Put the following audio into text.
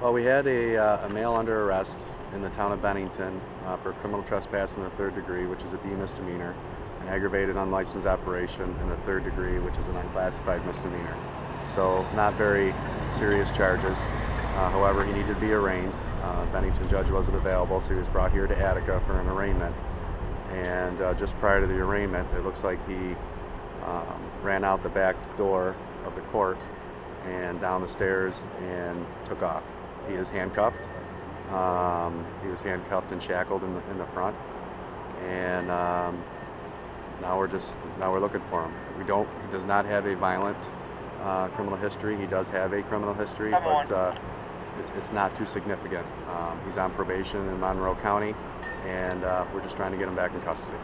Well, we had a male under arrest in the town of Bennington for criminal trespass in the third degree, which is a B misdemeanor, an aggravated unlicensed operation in the third degree, which is an unclassified misdemeanor. So not very serious charges. However, he needed to be arraigned. Bennington judge wasn't available, so he was brought here to Attica for an arraignment. And just prior to the arraignment, it looks like he ran out the back door of the court and down the stairs and took off. He is handcuffed. He was handcuffed and shackled in the front, and now we're looking for him. He does not have a violent criminal history. He does have a criminal history, but it's not too significant. He's on probation in Monroe County, and we're just trying to get him back in custody.